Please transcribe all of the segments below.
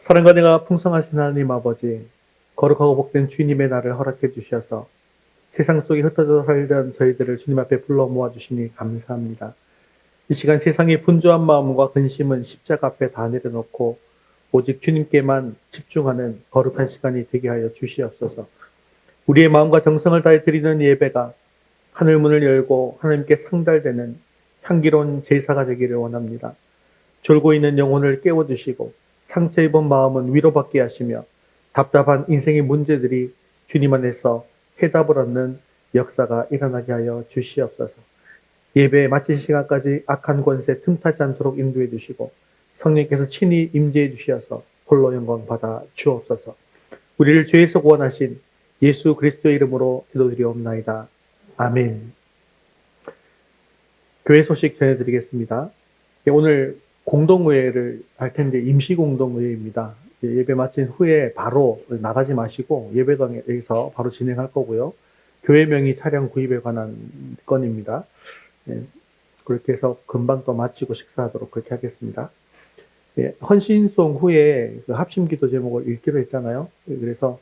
사랑과 은혜가 풍성하신 하나님 아버지, 거룩하고 복된 주님의 날을 허락해 주셔서 세상 속에 흩어져 살던 저희들을 주님 앞에 불러 모아주시니 감사합니다. 이 시간 세상의 분주한 마음과 근심은 십자가 앞에 다 내려놓고 오직 주님께만 집중하는 거룩한 시간이 되게 하여 주시옵소서. 우리의 마음과 정성을 다해 드리는 예배가 하늘 문을 열고 하나님께 상달되는 향기로운 제사가 되기를 원합니다. 졸고 있는 영혼을 깨워주시고 상처 입은 마음은 위로받게 하시며 답답한 인생의 문제들이 주님 안에서 해답을 얻는 역사가 일어나게 하여 주시옵소서. 예배 마칠 시간까지 악한 권세 틈타지 않도록 인도해 주시고 성령께서 친히 임재해 주셔서 홀로 영광 받아 주옵소서. 우리를 죄에서 구원하신 예수 그리스도의 이름으로 기도드리옵나이다. 아멘. 교회 소식 전해드리겠습니다. 오늘 공동의회를 할 텐데 임시공동의회입니다. 예배 마친 후에 바로 나가지 마시고 예배당에서 바로 진행할 거고요. 교회명의 차량 구입에 관한 건입니다. 그렇게 해서 금방 또 마치고 식사하도록 그렇게 하겠습니다. 헌신송 후에 그 합심기도 제목을 읽기로 했잖아요. 그래서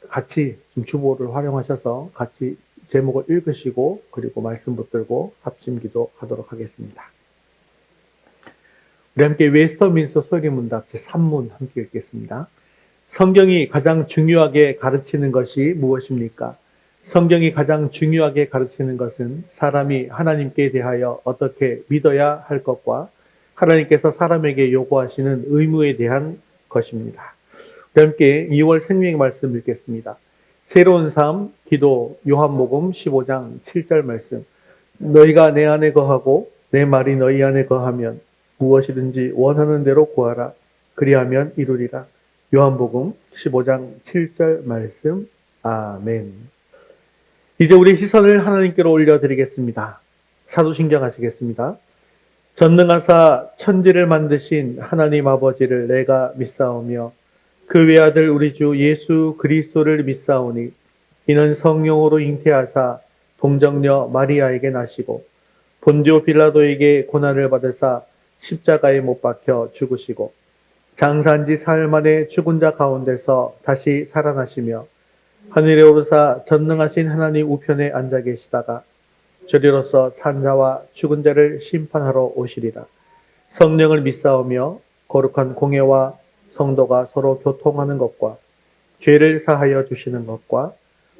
같이 좀 주보를 활용하셔서 같이 제목을 읽으시고 그리고 말씀 붙들고 합심기도 하도록 하겠습니다. 우리 함께 웨스터민스터 소리문답 제3문 함께 읽겠습니다. 성경이 가장 중요하게 가르치는 것이 무엇입니까? 성경이 가장 중요하게 가르치는 것은 사람이 하나님께 대하여 어떻게 믿어야 할 것과 하나님께서 사람에게 요구하시는 의무에 대한 것입니다. 우리 함께 2월 생명의 말씀 읽겠습니다. 새로운 삶, 기도, 요한복음 15장 7절 말씀. 너희가 내 안에 거하고 내 말이 너희 안에 거하면 무엇이든지 원하는 대로 구하라. 그리하면 이루리라. 요한복음 15장 7절 말씀. 아멘. 이제 우리 시선을 하나님께로 올려드리겠습니다. 사도신경 하시겠습니다. 전능하사 천지를 만드신 하나님 아버지를 내가 믿사오며 그 외아들 우리 주 예수 그리스도를 믿사오니 이는 성령으로 잉태하사 동정녀 마리아에게 나시고 본디오 빌라도에게 고난을 받으사 십자가에 못 박혀 죽으시고 장사한 지 사흘 만에 죽은 자 가운데서 다시 살아나시며 하늘에 오르사 전능하신 하나님 우편에 앉아 계시다가 저리로서 산 자와 죽은 자를 심판하러 오시리라. 성령을 믿사오며 거룩한 공예와 성도가 서로 교통하는 것과 죄를 사하여 주시는 것과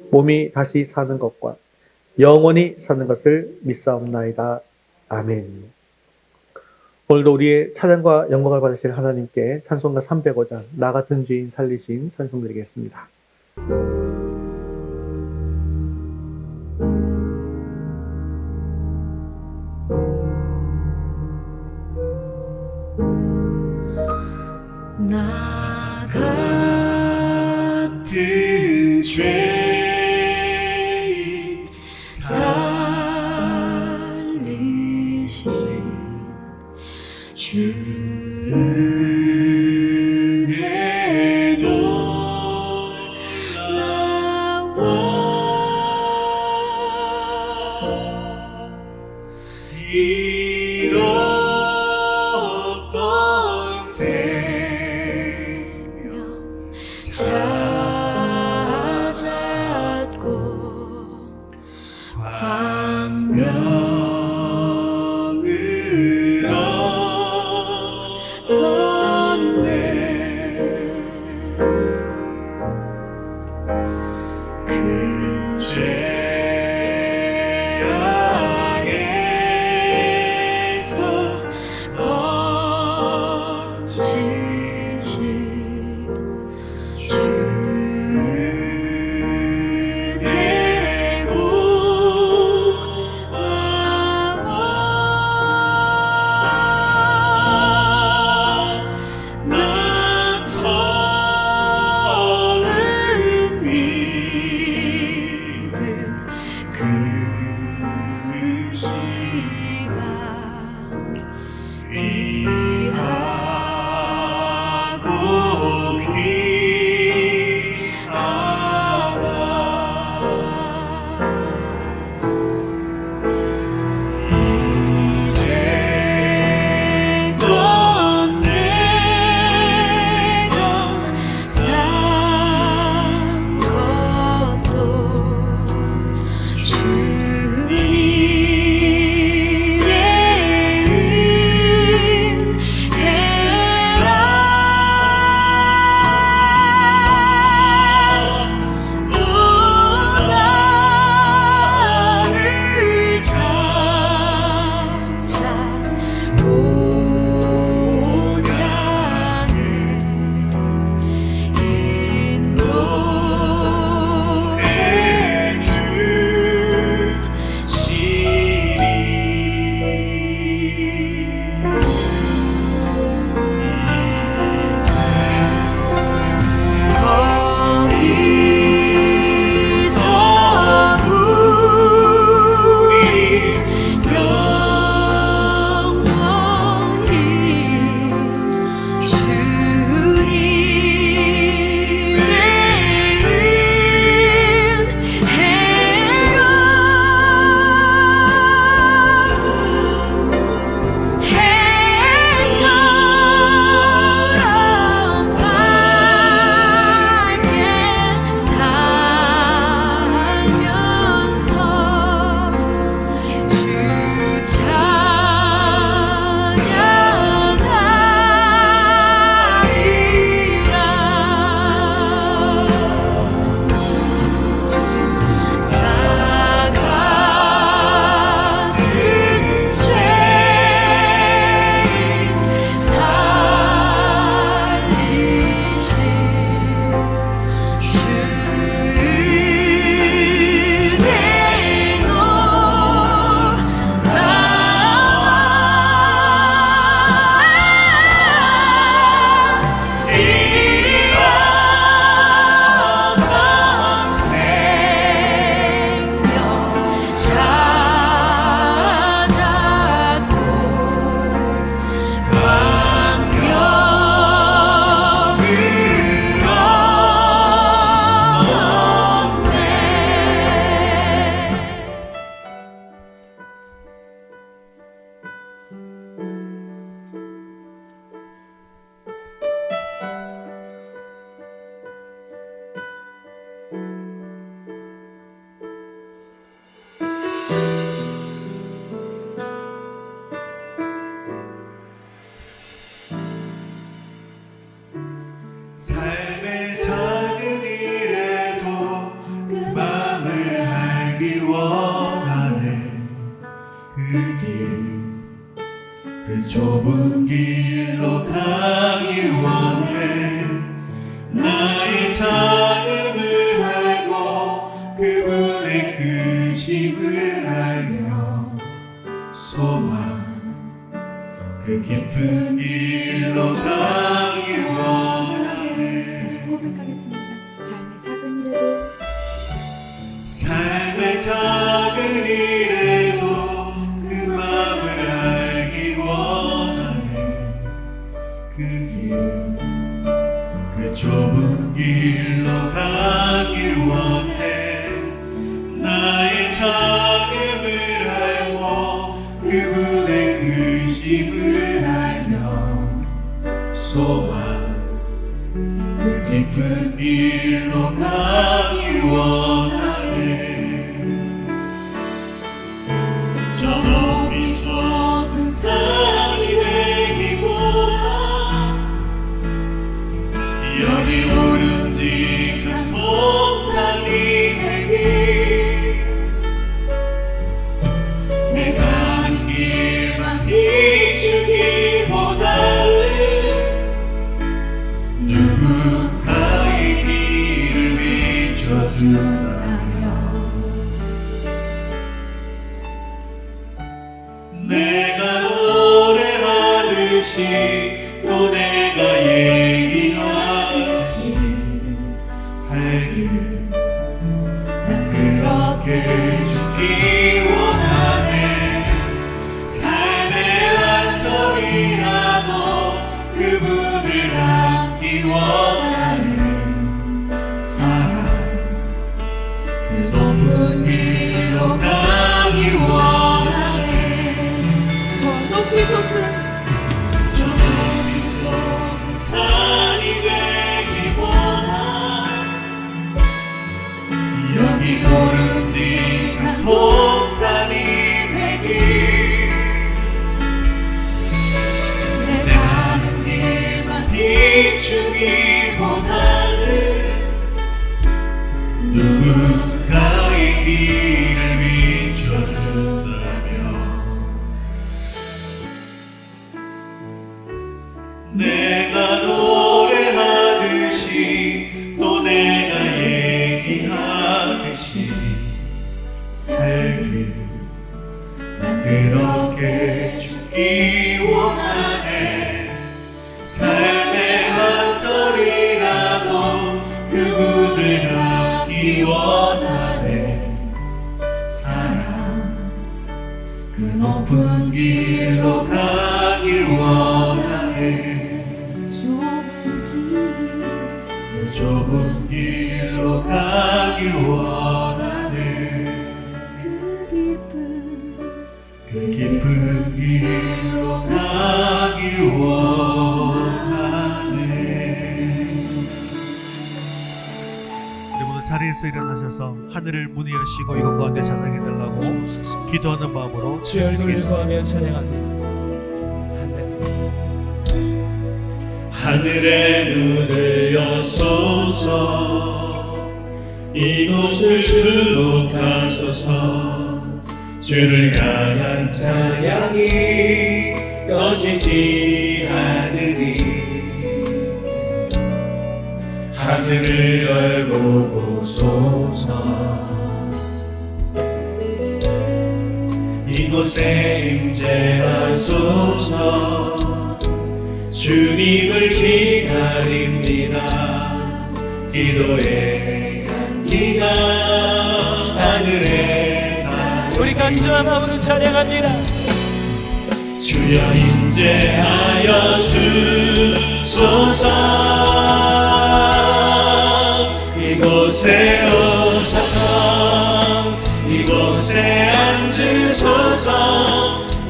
몸이 다시 사는 것과 영원히 사는 것을 믿사옵나이다. 아멘. 오늘도 우리의 찬양과 영광을 받으실 하나님께 찬송가 305장 나 같은 죄인 살리신 찬송드리겠습니다. 나 같은 죄인 살리신 주의 놀라워 잃었던 생명 찾았고 광명을 얻었네. 큰 죄악에서 건지신 주의 놀라워 나 처음 믿은 그 시간 귀하고 귀하다. 이제 넌 내 삶의 작은 일에도 그 맘을 알기 원하네. 그 좁은 길로 가길 원해. 나의 작음을 알고 그분의 크심을 알며 소망 그 깊은 길로 가길 원하네. 다시 고백하겠습니다. 삶의 작은 일에도 삶의 작은 일에도 그 맘을 알기 원하네. 그 좁은 길로 가길 원해. 나의 작음을 알고 그분의 근심을 알며 소망 그 깊은 길로 가길 원하네. 저 높이 솟은 산이 되기보다 여기 오름직한 목산이 되길. 내가 가는 길만 비추기보다는 누군가의 길을 비춰준다면 내가 노래하듯이 또 내가 얘기하듯이 살길 난 그렇게 죽기 원하네. 삶의 한 점이라도 그분을 닮기 원하네. 사랑 그 높은 길로 가길 원하네. 저 높이 솟은 저 높이 솟은 산이 되기보다 여기 오름직한 봉산이 되길. 내 가는 길만 비추기보다는 누군가의 길을 비춰준다며 내가 노래하듯이 또 내가 얘기하듯이 살길 난 그렇게 죽기 원하네. 삶의 한 점이라도 그분을 닮기 원하네. 사랑 그 높은 길로 가길 원하네. 그 좁은 길로 가길 원하네. 그 깊은 길로 가길 원하네. 우리 모두 자리에서 일어나셔서 하늘을 문이 여시고 이것 가운데 자상해달라고 기도하는 마음으로 주의 얼굴을 구하며 찬양합니다. 하늘의 눈을 여소서 이곳을 주목하소서. 주를 향한 찬양이 꺼지지 않으니 하늘을 열고 보소서. 이곳에 임재하소서. 주님을 기다립니다. 기도의 향기가 하늘에 우리 간절한 마음으로 찬양합니다. 주여 임재하여 주소서. 이곳에 오셔서 이곳에 앉으소서.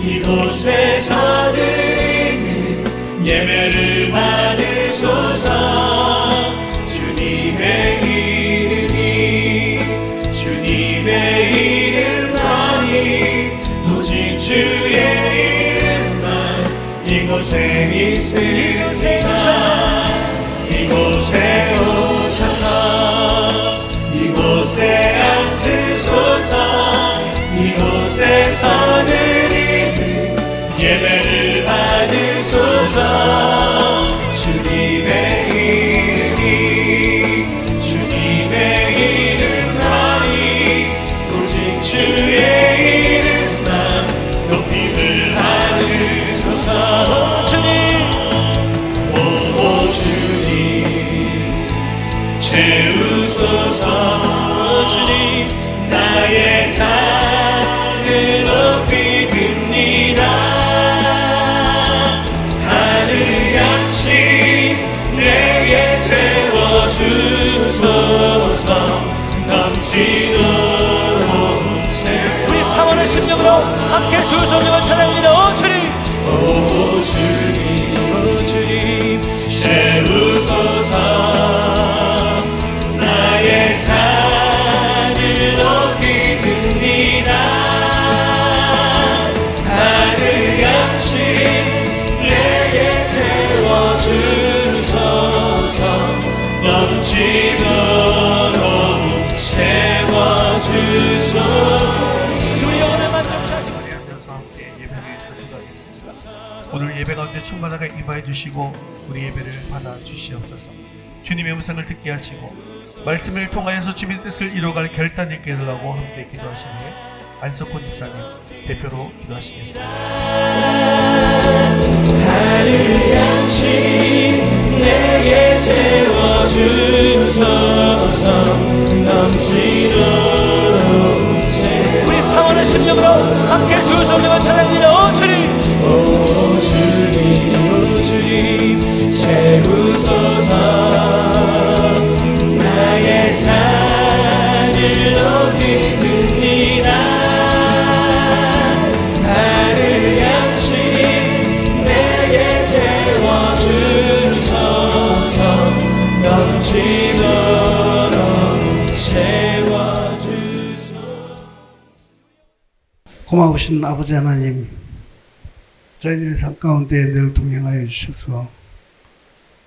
이곳에서 드리는 예배를 받으소서. 주님의 이름이 주님의 이름만이 오직 주의 이름만 이곳에 있으리라. 이곳에 잔을 높이 듭니다. 하늘 양식 내게 채워주소서. 넘치도록 우리 사모하는 심령으로 함께 주 성령을 찬양합니다. 오 주님, 오 주님, 오 주님, 채우소서. 나의 잔을 높이 듭니다. 하늘 양식 내게 채워주소서. 넘치도록 채워주소서. 우리 영혼을 만족하시고 하셔서 함께 예배 위해서 기도하겠습니다. 오늘 예배 가운데 충만하게 임하여 주시고 우리 예배를 받아 주시옵소서. 주님의 음성을 듣게 하시고 말씀을 통하여서 주님의 뜻을 이루어갈 결단이 있게 해달라고 함께 기도하시니 안석훈 집사님 대표로 기도하시겠습니다. 하늘 양식 내게 채워주소서. 넘치도록 우리 사모하는 심령으로 함께 주 성령을 찬양합니다. 오 주님, 오 주님, 오 주님, 채우소서. 나의 잔을 높이 듭니다. 하늘 양식 내게 채워주소서. 넘치도록 채워주소서. 고마우신 아버지 하나님, 저희들의 삶 가운데 늘 동행하여 주셔서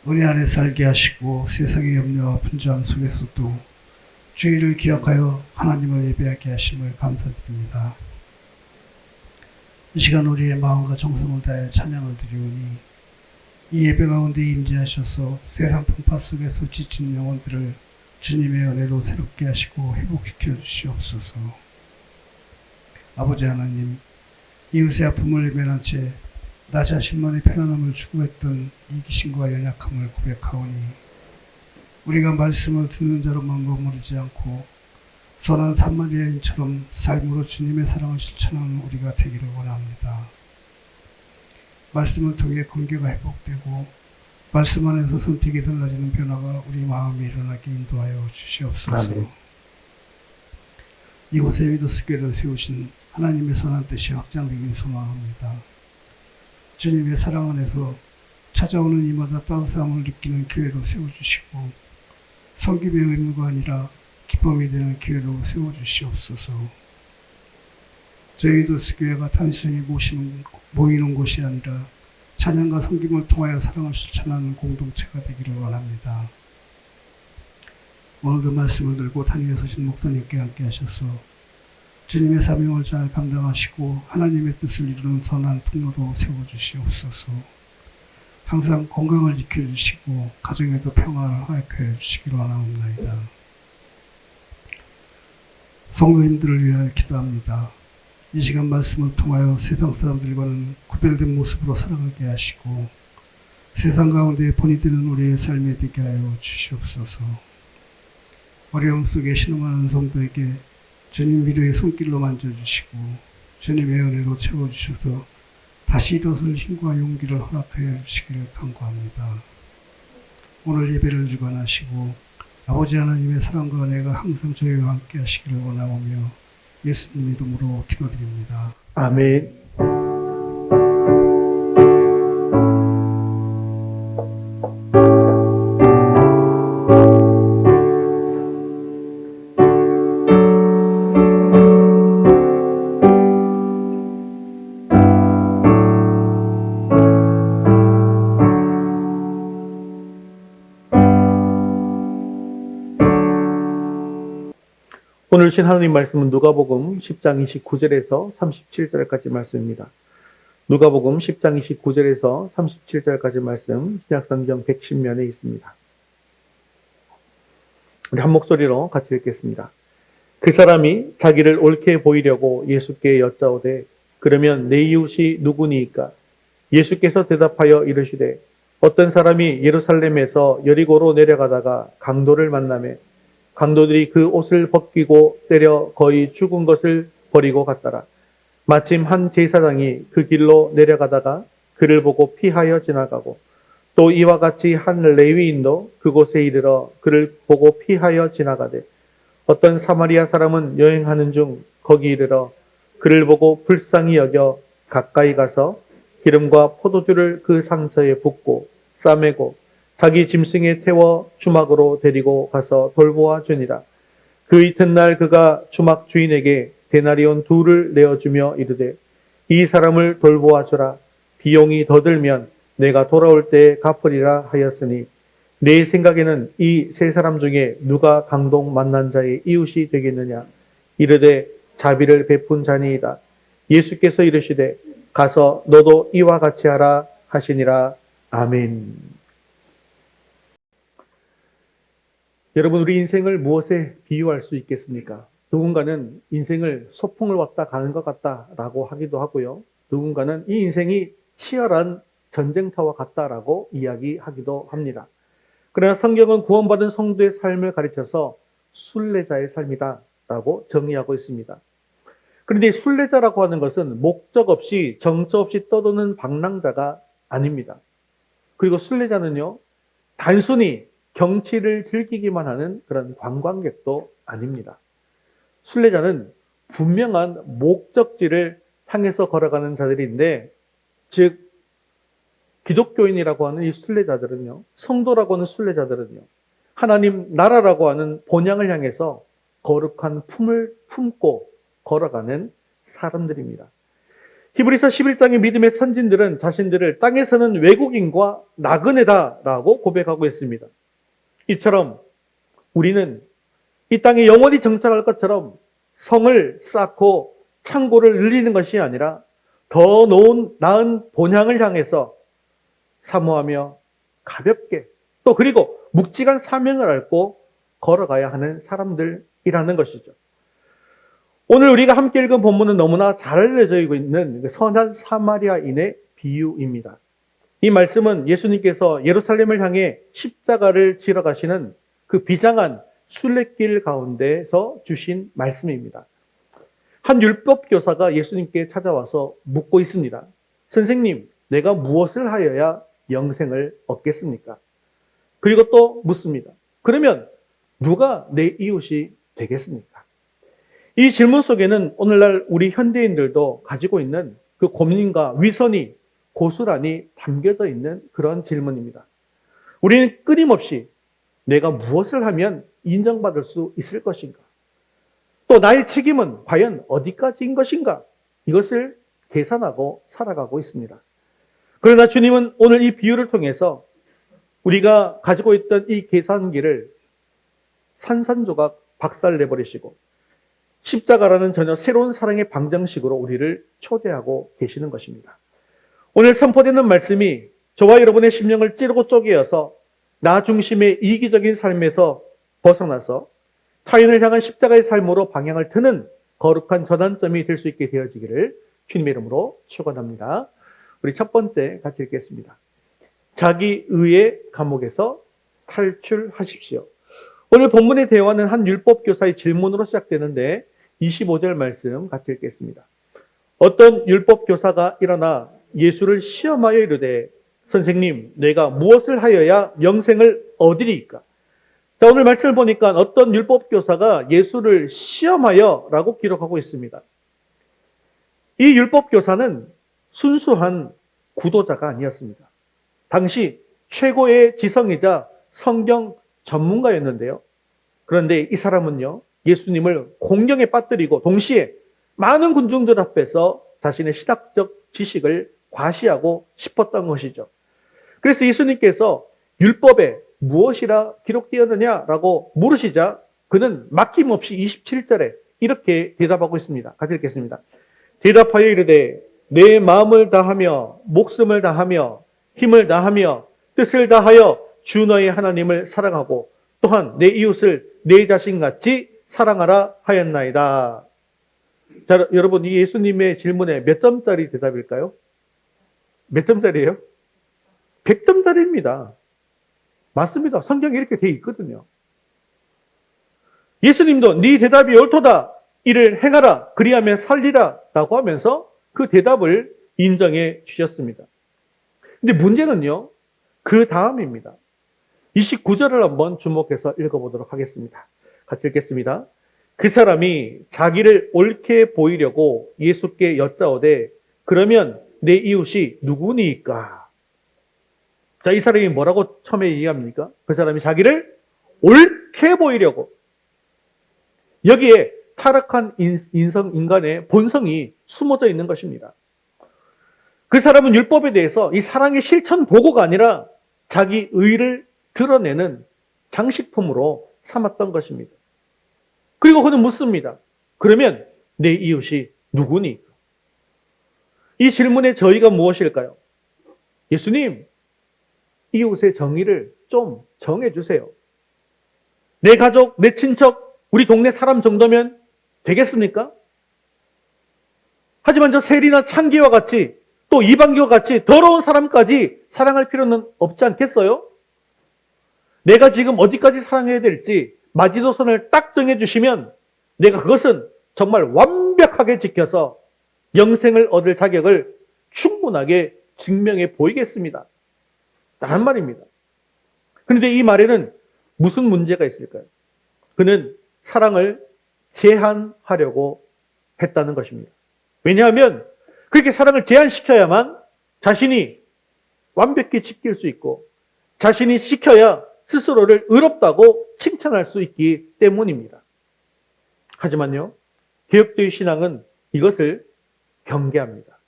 은혜 안에 살게 하시고 세상의 염려와 분주함 속에서도 주의를 기억하여 하나님을 예배하게 하심을 감사드립니다. 이 시간 우리의 마음과 정성을 다해 찬양을 드리오니 이 예배 가운데 임재하셔서 세상 풍파 속에서 지친 영혼들을 주님의 은혜로 새롭게 하시고 회복시켜 주시옵소서. 아버지 하나님, 이웃의 아픔을 외면한 채 나 자신만의 편안함을 추구했던 이기심과 연약함을 고백하오니 우리가 말씀을 듣는 자로만 머무르지 않고 선한 사마리아인처럼 삶으로 주님의 사랑을 실천하는 우리가 되기를 원합니다. 말씀을 통해 관계가 회복되고 말씀 안에서 선택이 달라지는 변화가 우리 마음에 일어나게 인도하여 주시옵소서. 아멘. 이곳에 위도스교를 세우신 하나님의 선한 뜻이 확장되길 소망합니다. 주님의 사랑 안에서 찾아오는 이마다 따뜻함을 느끼는 교회로 세워주시고 섬김의 의무가 아니라 기쁨이 되는 교회로 세워주시옵소서. 저희 위도스교회가 단순히 모이는 곳이 아니라 찬양과 섬김을 통하여 사랑을 실천하는 공동체가 되기를 원합니다. 오늘도 말씀을 들고 단위에 서신 목사님께 함께 하셔서 주님의 사명을 잘 감당하시고 하나님의 뜻을 이루는 선한 통로로 세워주시옵소서. 항상 건강을 지켜주시고 가정에도 평안을 허락하여 주시기를 원하옵나이다. 성도님들을 위하여 기도합니다. 이 시간 말씀을 통하여 세상 사람들과는 구별된 모습으로 살아가게 하시고 세상 가운데 본이 되는 우리의 삶이 되게 하여 주시옵소서. 어려움 속에 신음하는 성도에게 주님 위로의 손길로 만져주시고 주님의 은혜로 채워주셔서 다시 일어설 힘과 용기를 허락하여 주시기를 간구합니다. 오늘 예배를 주관하시고 아버지 하나님의 사랑과 은혜가 항상 저희와 함께 하시기를 원하오며 예수님 이름으로 기도드립니다. 아멘. 오늘 신 하나님 말씀은 누가복음 10장 29절에서 37절까지 말씀입니다. 누가복음 10장 29절에서 37절까지 말씀 신약성경 110면에 있습니다. 우리 한 목소리로 같이 읽겠습니다. 그 사람이 자기를 옳게 보이려고 예수께 여짜오되 그러면 내 이웃이 누구니이까? 예수께서 대답하여 이르시되 어떤 사람이 예루살렘에서 여리고로 내려가다가 강도를 만나매 강도들이 그 옷을 벗기고 때려 거의 죽은 것을 버리고 갔더라. 마침 한 제사장이 그 길로 내려가다가 그를 보고 피하여 지나가고 또 이와 같이 한 레위인도 그곳에 이르러 그를 보고 피하여 지나가되 어떤 사마리아 사람은 여행하는 중 거기 이르러 그를 보고 불쌍히 여겨 가까이 가서 기름과 포도주를 그 상처에 붓고 싸매고 자기 짐승에 태워 주막으로 데리고 가서 돌보아 주니라. 그 이튿날 그가 주막 주인에게 데나리온 2를 내어주며 이르되 이 사람을 돌보아 주라. 비용이 더 들면 내가 돌아올 때에 갚으리라 하였으니 내 생각에는 이 세 사람 중에 누가 강동 만난 자의 이웃이 되겠느냐. 이르되 자비를 베푼 자니이다. 예수께서 이르시되 가서 너도 이와 같이 하라 하시니라. 아멘. 여러분, 우리 인생을 무엇에 비유할 수 있겠습니까? 누군가는 인생을 소풍을 왔다 가는 것 같다라고 하기도 하고요. 누군가는 이 인생이 치열한 전쟁터와 같다라고 이야기하기도 합니다. 그러나 성경은 구원받은 성도의 삶을 가르쳐서 순례자의 삶이다라고 정의하고 있습니다. 그런데 순례자라고 하는 것은 목적 없이 정처 없이 떠도는 방랑자가 아닙니다. 그리고 순례자는요, 단순히 경치를 즐기기만 하는 그런 관광객도 아닙니다. 순례자는 분명한 목적지를 향해서 걸어가는 자들인데, 즉 기독교인이라고 하는 이 순례자들은요, 성도라고 하는 순례자들은요, 하나님 나라라고 하는 본향을 향해서 거룩한 품을 품고 걸어가는 사람들입니다. 히브리서 11장의 믿음의 선진들은 자신들을 땅에서는 외국인과 나그네다라고 고백하고 있습니다. 이처럼 우리는 이 땅에 영원히 정착할 것처럼 성을 쌓고 창고를 늘리는 것이 아니라 더 나은 본향을 향해서 사모하며 가볍게 또 그리고 묵직한 사명을 앓고 걸어가야 하는 사람들이라는 것이죠. 오늘 우리가 함께 읽은 본문은 너무나 잘 알려져 있는 선한 사마리아인의 비유입니다. 이 말씀은 예수님께서 예루살렘을 향해 십자가를 지러 가시는 그 비장한 순례길 가운데서 주신 말씀입니다. 한 율법 교사가 예수님께 찾아와서 묻고 있습니다. 선생님, 내가 무엇을 하여야 영생을 얻겠습니까? 그리고 또 묻습니다. 그러면 누가 내 이웃이 되겠습니까? 이 질문 속에는 오늘날 우리 현대인들도 가지고 있는 그 고민과 위선이 고스란히 담겨져 있는 그런 질문입니다. 우리는 끊임없이 내가 무엇을 하면 인정받을 수 있을 것인가? 또 나의 책임은 과연 어디까지인 것인가? 이것을 계산하고 살아가고 있습니다. 그러나 주님은 오늘 이 비유를 통해서 우리가 가지고 있던 이 계산기를 산산조각 박살내버리시고 십자가라는 전혀 새로운 사랑의 방정식으로 우리를 초대하고 계시는 것입니다. 오늘 선포되는 말씀이 저와 여러분의 심령을 찌르고 쪼개어서 나 중심의 이기적인 삶에서 벗어나서 타인을 향한 십자가의 삶으로 방향을 트는 거룩한 전환점이 될 수 있게 되어지기를 주님의 이름으로 축원합니다. 우리 첫 번째 같이 읽겠습니다. 자기 의의 감옥에서 탈출하십시오. 오늘 본문의 대화는 한 율법교사의 질문으로 시작되는데 25절 말씀 같이 읽겠습니다. 어떤 율법교사가 일어나 예수를 시험하여 이르되 선생님, 내가 무엇을 하여야 영생을 얻으리이까? 자, 오늘 말씀을 보니까 어떤 율법교사가 예수를 시험하여 라고 기록하고 있습니다. 이 율법교사는 순수한 구도자가 아니었습니다. 당시 최고의 지성이자 성경 전문가였는데요. 그런데 이 사람은요, 예수님을 공경에 빠뜨리고 동시에 많은 군중들 앞에서 자신의 신학적 지식을 과시하고 싶었던 것이죠. 그래서 예수님께서 율법에 무엇이라 기록되었느냐라고 물으시자 그는 막힘없이 27절에 이렇게 대답하고 있습니다. 같이 읽겠습니다. 대답하여 이르되 내 마음을 다하며 목숨을 다하며 힘을 다하며 뜻을 다하여 주 너의 하나님을 사랑하고 또한 내 이웃을 내 자신같이 사랑하라 하였나이다. 자, 여러분, 이 예수님의 질문에 몇 점짜리 대답일까요? 몇 점짜리예요? 100점짜리입니다. 맞습니다. 성경에 이렇게 되어 있거든요. 예수님도 네 대답이 옳도다. 이를 행하라. 그리하면 살리라. 라고 하면서 그 대답을 인정해 주셨습니다. 근데 문제는요, 그 다음입니다. 29절을 한번 주목해서 읽어보도록 하겠습니다. 같이 읽겠습니다. 그 사람이 자기를 옳게 보이려고 예수께 여짜오되 그러면 내 이웃이 누구니까? 자, 이 사람이 뭐라고 처음에 얘기합니까? 그 사람이 자기를 옳게 보이려고. 여기에 타락한 인간의 본성이 숨어져 있는 것입니다. 그 사람은 율법에 대해서 이 사랑의 실천 보고가 아니라 자기 의를 드러내는 장식품으로 삼았던 것입니다. 그리고 그는 묻습니다. 그러면 내 이웃이 누구니? 이 질문의 저희가 무엇일까요? 예수님, 이웃의 정의를 좀 정해주세요. 내 가족, 내 친척, 우리 동네 사람 정도면 되겠습니까? 하지만 저 세리나 창기와 같이 또 이방기와 같이 더러운 사람까지 사랑할 필요는 없지 않겠어요? 내가 지금 어디까지 사랑해야 될지 마지노선을 딱 정해주시면 내가 그것은 정말 완벽하게 지켜서 영생을 얻을 자격을 충분하게 증명해 보이겠습니다. 라는 말입니다. 그런데 이 말에는 무슨 문제가 있을까요? 그는 사랑을 제한하려고 했다는 것입니다. 왜냐하면 그렇게 사랑을 제한시켜야만 자신이 완벽히 지킬 수 있고 자신이 지켜야 스스로를 의롭다고 칭찬할 수 있기 때문입니다. 하지만요, 개혁주의 신앙은 이것을 경계합니다.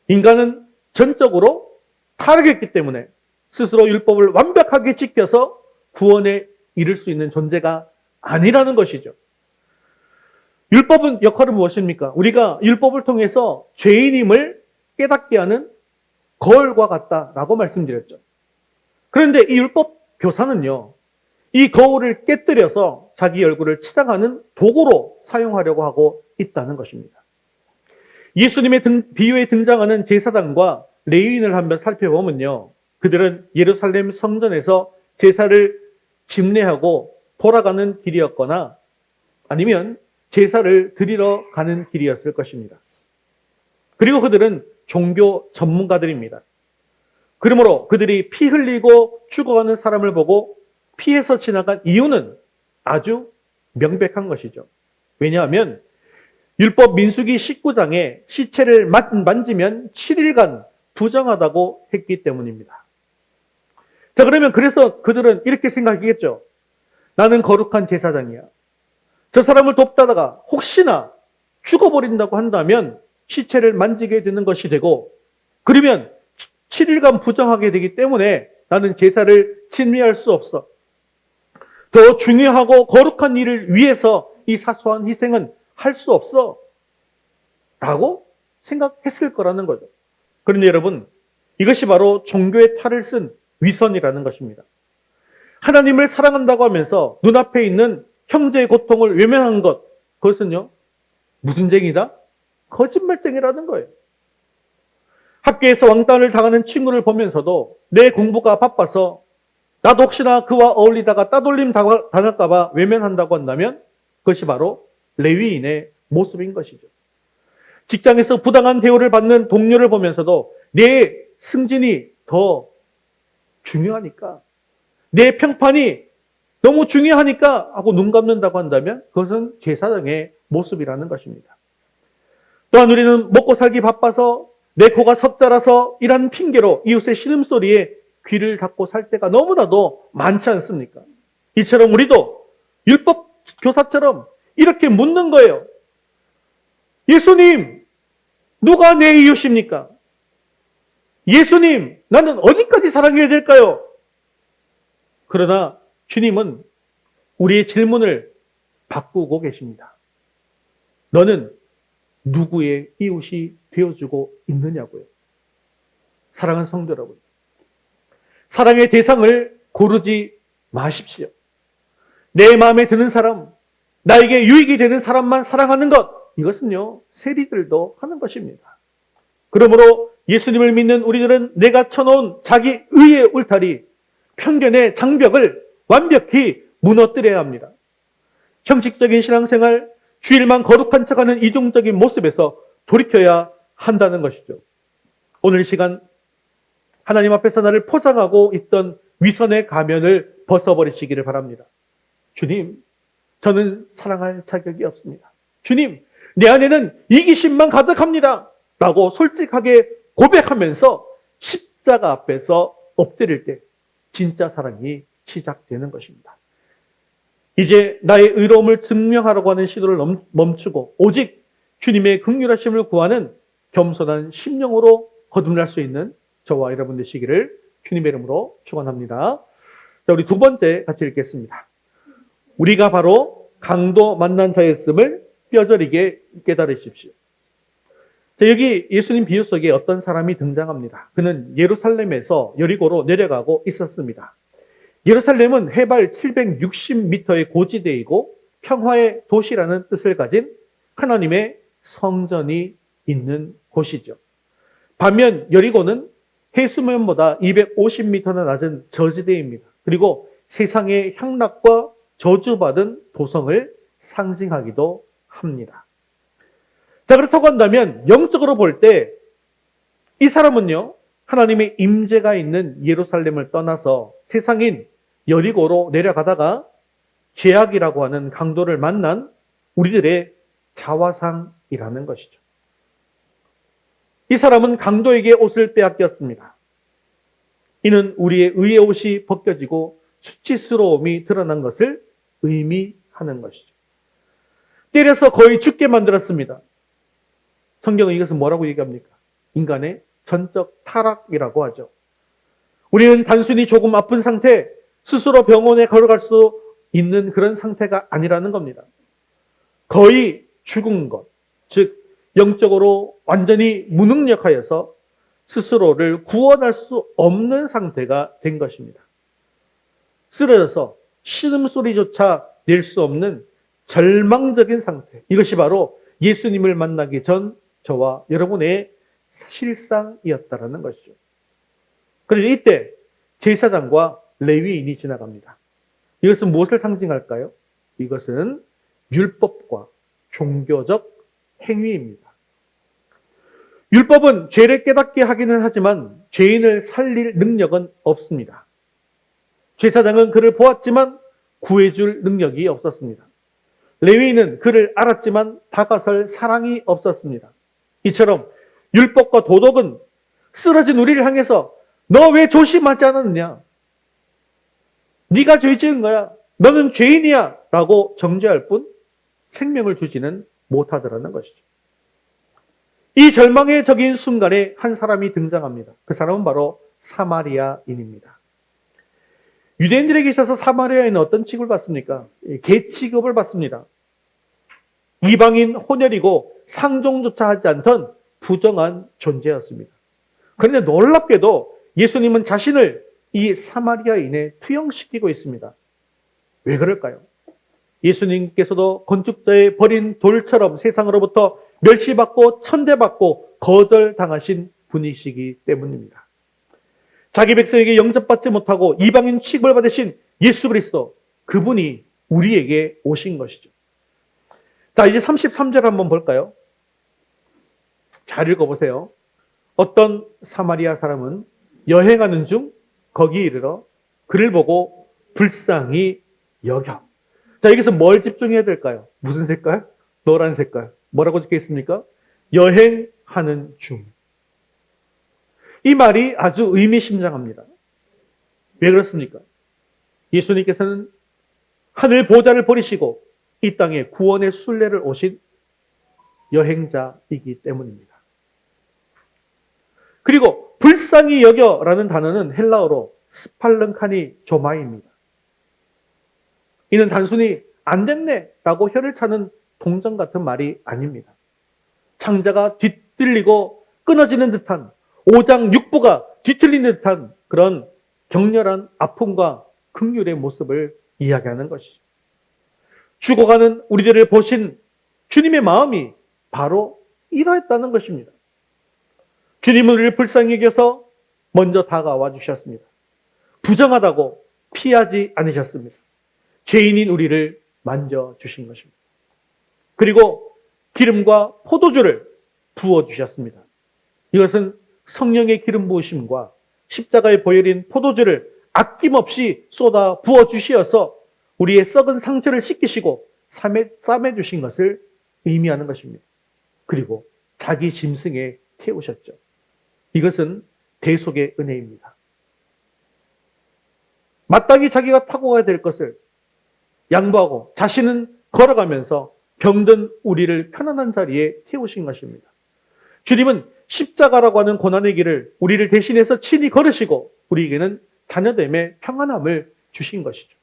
인간은 전적으로 타락했기 때문에 스스로 율법을 완벽하게 지켜서 구원에 이를 수 있는 존재가 아니라는 것이죠. 율법은 역할은 무엇입니까? 우리가 율법을 통해서 죄인임을 깨닫게 하는 거울과 같다라고 말씀드렸죠. 그런데 이 율법 교사는요, 이 거울을 깨뜨려서 자기 얼굴을 치장하는 도구로 사용하려고 하고 있다는 것입니다. 예수님의 비유에 등장하는 제사장과 레위인을 한번 살펴보면요, 그들은 예루살렘 성전에서 제사를 집례하고 돌아가는 길이었거나 아니면 제사를 드리러 가는 길이었을 것입니다. 그리고 그들은 종교 전문가들입니다. 그러므로 그들이 피 흘리고 죽어가는 사람을 보고 피해서 지나간 이유는 아주 명백한 것이죠. 왜냐하면 율법 민수기 19장에 시체를 만지면 7일간 부정하다고 했기 때문입니다. 자, 그러면 그래서 그들은 이렇게 생각하겠죠. 나는 거룩한 제사장이야. 저 사람을 돕다가 혹시나 죽어버린다고 한다면 시체를 만지게 되는 것이 되고, 그러면 7일간 부정하게 되기 때문에 나는 제사를 진미할 수 없어. 더 중요하고 거룩한 일을 위해서 이 사소한 희생은 할 수 없어. 라고 생각했을 거라는 거죠. 그런데 여러분, 이것이 바로 종교의 탈을 쓴 위선이라는 것입니다. 하나님을 사랑한다고 하면서 눈앞에 있는 형제의 고통을 외면한 것, 그것은요, 무슨 쟁이다? 거짓말쟁이라는 거예요. 학교에서 왕따를 당하는 친구를 보면서도 내 공부가 바빠서 나도 혹시나 그와 어울리다가 따돌림 당할까봐 외면한다고 한다면 그것이 바로 레위인의 모습인 것이죠. 직장에서 부당한 대우를 받는 동료를 보면서도 내 승진이 더 중요하니까, 내 평판이 너무 중요하니까 하고 눈 감는다고 한다면 그것은 제사장의 모습이라는 것입니다. 또한 우리는 먹고 살기 바빠서 내 코가 석자라서 이란 핑계로 이웃의 신음소리에 귀를 닫고 살 때가 너무나도 많지 않습니까? 이처럼 우리도 율법 교사처럼 이렇게 묻는 거예요. 예수님, 누가 내 이웃입니까? 예수님, 나는 어디까지 사랑해야 될까요? 그러나 주님은 우리의 질문을 바꾸고 계십니다. 너는 누구의 이웃이 되어주고 있느냐고요. 사랑하는 성도 여러분, 사랑의 대상을 고르지 마십시오. 내 마음에 드는 사람, 나에게 유익이 되는 사람만 사랑하는 것, 이것은요, 세리들도 하는 것입니다. 그러므로 예수님을 믿는 우리들은 내가 쳐놓은 자기 의의 울타리, 편견의 장벽을 완벽히 무너뜨려야 합니다. 형식적인 신앙생활, 주일만 거룩한 척하는 이중적인 모습에서 돌이켜야 한다는 것이죠. 오늘 이 시간 하나님 앞에서 나를 포장하고 있던 위선의 가면을 벗어버리시기를 바랍니다. 주님, 저는 사랑할 자격이 없습니다. 주님, 내 안에는 이기심만 가득합니다. 라고 솔직하게 고백하면서 십자가 앞에서 엎드릴 때 진짜 사랑이 시작되는 것입니다. 이제 나의 의로움을 증명하려고 하는 시도를 멈추고 오직 주님의 긍휼하심을 구하는 겸손한 심령으로 거듭날 수 있는 저와 여러분 되시기를 주님의 이름으로 축원합니다. 자, 우리 두 번째 같이 읽겠습니다. 우리가 바로 강도 만난 자였음을 뼈저리게 깨달으십시오. 자, 여기 예수님 비유 속에 어떤 사람이 등장합니다. 그는 예루살렘에서 여리고로 내려가고 있었습니다. 예루살렘은 해발 760m의 고지대이고 평화의 도시라는 뜻을 가진 하나님의 성전이 있는 곳이죠. 반면 여리고는 해수면보다 250m나 낮은 저지대입니다. 그리고 세상의 향락과 저주받은 도성을 상징하기도 합니다. 자, 그렇다고 한다면 영적으로 볼 때 이 사람은요, 하나님의 임재가 있는 예루살렘을 떠나서 세상인 여리고로 내려가다가 죄악이라고 하는 강도를 만난 우리들의 자화상이라는 것이죠. 이 사람은 강도에게 옷을 빼앗겼습니다. 이는 우리의 의의 옷이 벗겨지고 수치스러움이 드러난 것을 의미하는 것이죠. 때려서 거의 죽게 만들었습니다. 성경은 이것을 뭐라고 얘기합니까? 인간의 전적 타락이라고 하죠. 우리는 단순히 조금 아픈 상태, 스스로 병원에 걸어갈 수 있는 그런 상태가 아니라는 겁니다. 거의 죽은 것, 즉 영적으로 완전히 무능력하여서 스스로를 구원할 수 없는 상태가 된 것입니다. 쓰러져서 신음소리조차 낼 수 없는 절망적인 상태. 이것이 바로 예수님을 만나기 전 저와 여러분의 실상이었다라는 것이죠. 그런데 이때 제사장과 레위인이 지나갑니다. 이것은 무엇을 상징할까요? 이것은 율법과 종교적 행위입니다. 율법은 죄를 깨닫게 하기는 하지만 죄인을 살릴 능력은 없습니다. 제사장은 그를 보았지만 구해줄 능력이 없었습니다. 레위인은 그를 알았지만 다가설 사랑이 없었습니다. 이처럼 율법과 도덕은 쓰러진 우리를 향해서 너 왜 조심하지 않았느냐? 네가 죄 지은 거야. 너는 죄인이야. 라고 정죄할 뿐 생명을 주지는 못하더라는 것이죠. 이 절망에 적인 순간에 한 사람이 등장합니다. 그 사람은 바로 사마리아인입니다. 유대인들에게 있어서 사마리아인은 어떤 취급을 받습니까? 개 취급을 받습니다. 이방인 혼혈이고 상종조차 하지 않던 부정한 존재였습니다. 그런데 놀랍게도 예수님은 자신을 이 사마리아인에 투영시키고 있습니다. 왜 그럴까요? 예수님께서도 건축자의 버린 돌처럼 세상으로부터 멸시받고 천대받고 거절당하신 분이시기 때문입니다. 자기 백성에게 영접받지 못하고 이방인 취급을 받으신 예수 그리스도, 그분이 우리에게 오신 것이죠. 자, 이제 33절 한번 볼까요? 잘 읽어보세요. 어떤 사마리아 사람은 여행하는 중 거기 이르러 그를 보고 불쌍히 여겨. 자, 여기서 뭘 집중해야 될까요? 무슨 색깔? 노란 색깔. 뭐라고 적혀 있습니까? 여행하는 중. 이 말이 아주 의미심장합니다. 왜 그렇습니까? 예수님께서는 하늘 보좌를 버리시고 이 땅에 구원의 순례를 오신 여행자이기 때문입니다. 그리고 불쌍히 여겨라는 단어는 헬라어로 스팔른카니 조마이입니다. 이는 단순히 안 됐네 라고 혀를 차는 동정 같은 말이 아닙니다. 창자가 뒤틀리고 끊어지는 듯한, 오장육부가 뒤틀리는 듯한 그런 격렬한 아픔과 긍휼의 모습을 이야기하는 것이죠. 죽어가는 우리들을 보신 주님의 마음이 바로 이러했다는 것입니다. 주님은 우리를 불쌍히 여겨서 먼저 다가와 주셨습니다. 부정하다고 피하지 않으셨습니다. 죄인인 우리를 만져주신 것입니다. 그리고 기름과 포도주를 부어주셨습니다. 이것은 성령의 기름 부으심과 십자가의 보혈인 포도주를 아낌없이 쏟아 부어주시어서 우리의 썩은 상처를 씻기시고 싸매주신 것을 의미하는 것입니다. 그리고 자기 짐승에 태우셨죠. 이것은 대속의 은혜입니다. 마땅히 자기가 타고 가야 될 것을 양보하고 자신은 걸어가면서 병든 우리를 편안한 자리에 태우신 것입니다. 주님은 십자가라고 하는 고난의 길을 우리를 대신해서 친히 걸으시고 우리에게는 자녀됨의 평안함을 주신 것이죠.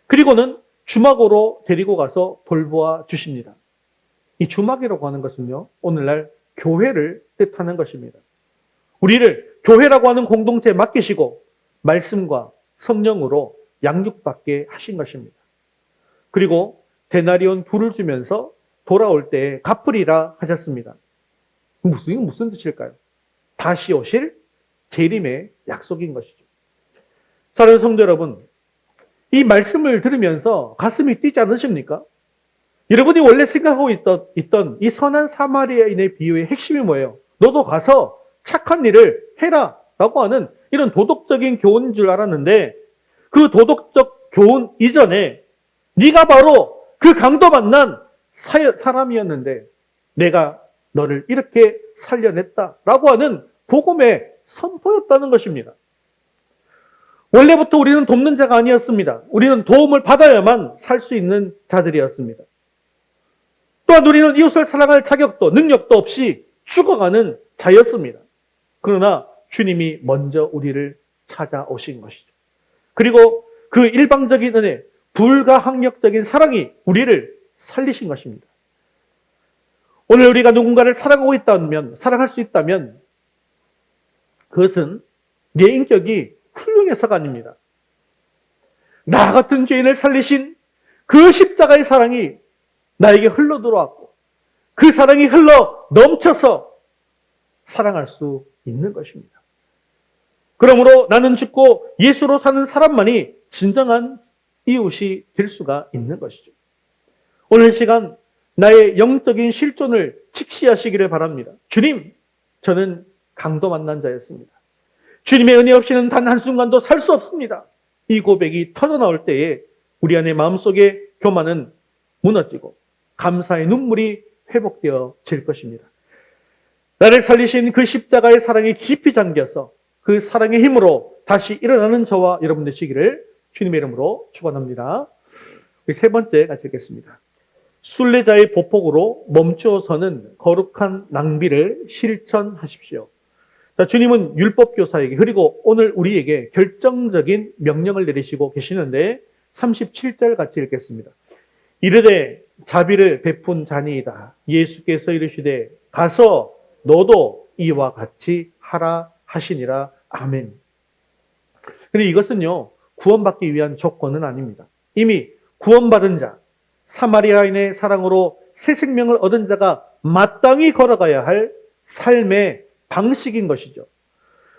그리고는 주막으로 데리고 가서 돌보아 주십니다. 이 주막이라고 하는 것은요, 오늘날 교회를 뜻하는 것입니다. 우리를 교회라고 하는 공동체에 맡기시고 말씀과 성령으로 양육받게 하신 것입니다. 그리고 데나리온 둘을 주면서 돌아올 때 갚으리라 하셨습니다. 이건 무슨 뜻일까요? 다시 오실 재림의 약속인 것이죠. 사랑하는 성도 여러분, 이 말씀을 들으면서 가슴이 뛰지 않으십니까? 여러분이 원래 생각하고 있던 이 선한 사마리아인의 비유의 핵심이 뭐예요? 너도 가서 착한 일을 해라 라고 하는 이런 도덕적인 교훈인 줄 알았는데, 그 도덕적 교훈 이전에 네가 바로 그 강도 만난 사람이었는데 내가 너를 이렇게 살려냈다라고 하는 복음의 선포였다는 것입니다. 원래부터 우리는 돕는 자가 아니었습니다. 우리는 도움을 받아야만 살 수 있는 자들이었습니다. 또한 우리는 이웃을 사랑할 자격도 능력도 없이 죽어가는 자였습니다. 그러나 주님이 먼저 우리를 찾아오신 것이죠. 그리고 그 일방적인 은혜, 불가항력적인 사랑이 우리를 살리신 것입니다. 오늘 우리가 누군가를 사랑하고 있다면, 사랑할 수 있다면 그것은 내 인격이 훌륭해서가 아닙니다. 나 같은 죄인을 살리신 그 십자가의 사랑이 나에게 흘러 들어왔고 그 사랑이 흘러 넘쳐서 사랑할 수 있는 것입니다. 그러므로 나는 죽고 예수로 사는 사람만이 진정한 이웃이 될 수가 있는 것이죠. 오늘 시간 나의 영적인 실존을 직시하시기를 바랍니다. 주님, 저는 강도 만난 자였습니다. 주님의 은혜 없이는 단 한순간도 살 수 없습니다. 이 고백이 터져나올 때에 우리 안에 마음속의 교만은 무너지고 감사의 눈물이 회복되어질 것입니다. 나를 살리신 그 십자가의 사랑에 깊이 잠겨서 그 사랑의 힘으로 다시 일어나는 저와 여러분 되시기를 주님의 이름으로 축원합니다. 세 번째 같이 읽겠습니다. 순례자의 보폭으로 멈추어서는 거룩한 낭비를 실천하십시오. 자, 주님은 율법교사에게 그리고 오늘 우리에게 결정적인 명령을 내리시고 계시는데 37절 같이 읽겠습니다. 이르되 자비를 베푼 자니이다. 예수께서 이르시되 가서 너도 이와 같이 하라 하시니라. 아멘. 그런데 이것은요, 구원받기 위한 조건은 아닙니다. 이미 구원받은 자, 사마리아인의 사랑으로 새 생명을 얻은 자가 마땅히 걸어가야 할 삶의 방식인 것이죠.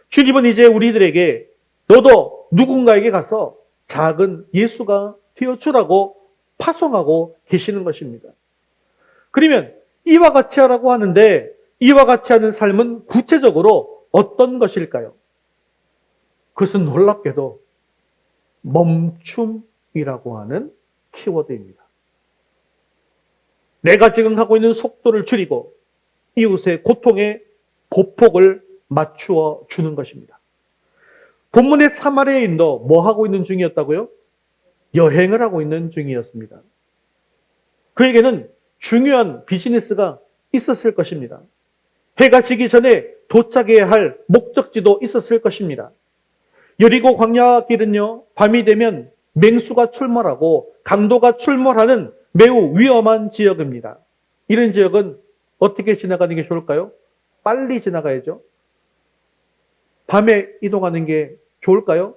주님은 이제 우리들에게 너도 누군가에게 가서 작은 예수가 되어주라고 파송하고 계시는 것입니다. 그러면 이와 같이 하라고 하는데 이와 같이 하는 삶은 구체적으로 어떤 것일까요? 그것은 놀랍게도 멈춤이라고 하는 키워드입니다. 내가 지금 하고 있는 속도를 줄이고 이웃의 고통에 보폭을 맞추어 주는 것입니다. 본문의 사마리아인도 뭐 하고 있는 중이었다고요? 여행을 하고 있는 중이었습니다. 그에게는 중요한 비즈니스가 있었을 것입니다. 해가 지기 전에 도착해야 할 목적지도 있었을 것입니다. 여리고 광야 길은요, 밤이 되면 맹수가 출몰하고 강도가 출몰하는 매우 위험한 지역입니다. 이런 지역은 어떻게 지나가는 게 좋을까요? 빨리 지나가야죠. 밤에 이동하는 게 좋을까요?